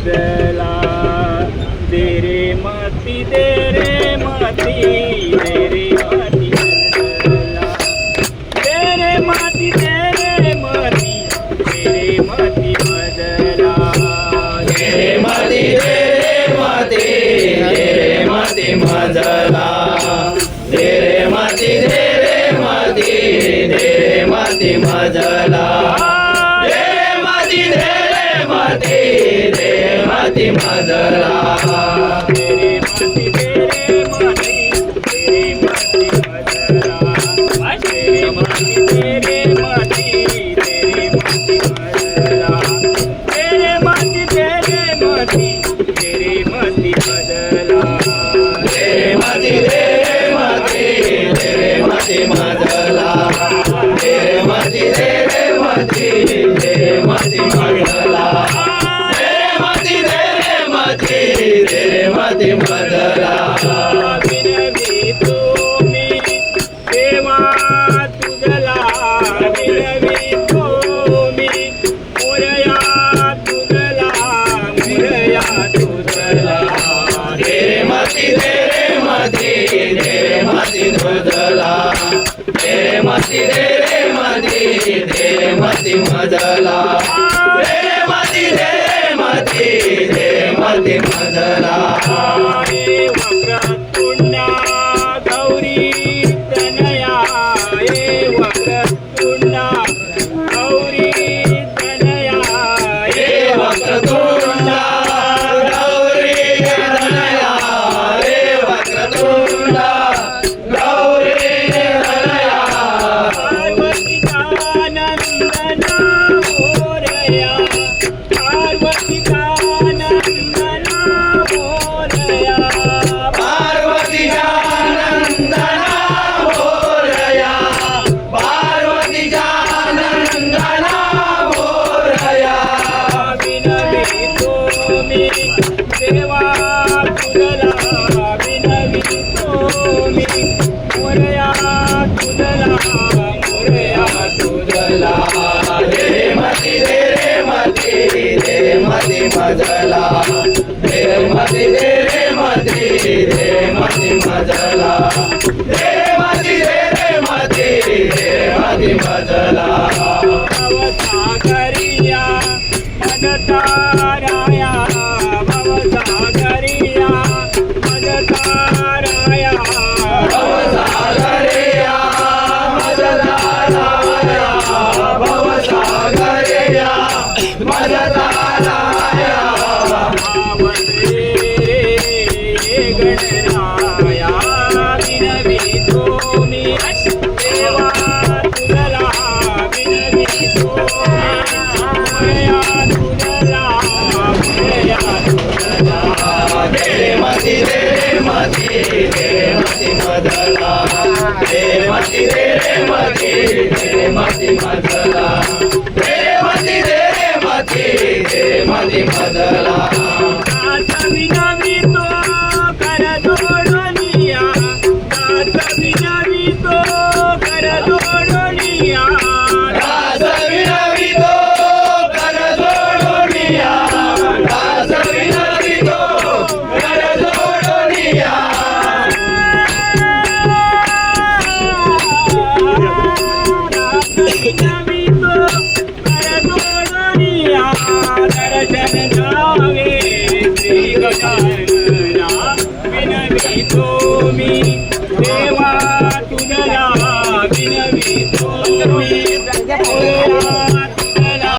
मजला दे रे मती दे रे मती दे रे मती मजला दे रे मती दे रे मती दे रे मती मजला दे रे मती दे रे मती दे रे मती मजला दे रे मती दे रे मती दे रे मती मजला दे रे मती दे रे मती दे रे मती मजला दे रे मती दे रे मती दे रे मती मजला दे रे मती दे रे मती दे रे मती मजला दे रे मती दे रे मती दे रे मती मजला दे रे मती दे रे मती दे रे मती मजला दे रे मती दे रे मती दे रे मती मजला दे रे मती दे रे मती दे रे मती मजला विनवी तुम्ही देवा तुझला विनवी तुम्ही मोरया तुझला मोरया तुझला दे रे मती दे रे मती दे रे मती तुझला दे रे मती दे रे मती दे रे मती मजला दे रे मती दे रे मती दे रे मती मजला वक्रतुंडा गौरी तनया वक्रतुंडा गौरी तनया वक्रतुंडा गौरी तनया रे वक्रतुंडा गौरी तनया पार्वतीचा नंदना मोरया पार्वतीचा नंदना मोरया पार्वतीच्या नंदना मोरया पार्वतीच्या नंदना मोरया विनवी तुम्ही देवा तुझला विनवी तुम्ही मोरया तुझला मोरया तुझला दे रे मती दे रे मती दे रे मती मजला दे रे मती दे रे मती दे रे मती मजला दे रे मती दे रे मती दे रे मती मजला भवसागरिया मदताराया भवसागरिया मदताराया भवसागरया मदताराया भवसागरया मदताराया गणराया विनवी तुम्ही देवा तुझला विनवी तुम्ही तुझला तुझला दे रे मती दे रे मती दे रे मती मजला दे रे मती दे रे मती दे रे मती मजला दे रे मती दे रे मती दे रे मती मजला विनवी तो कर जोडनिया विनवी तो कर जोडनिया दास विनवी तो कर जोडनिया दास विनवी तो कर जोडनिया विनवी तो कर जोडनिया दर्शन जावे श्री गजानना विनवी तुम्ही देवा तुझला विनवी तुम्ही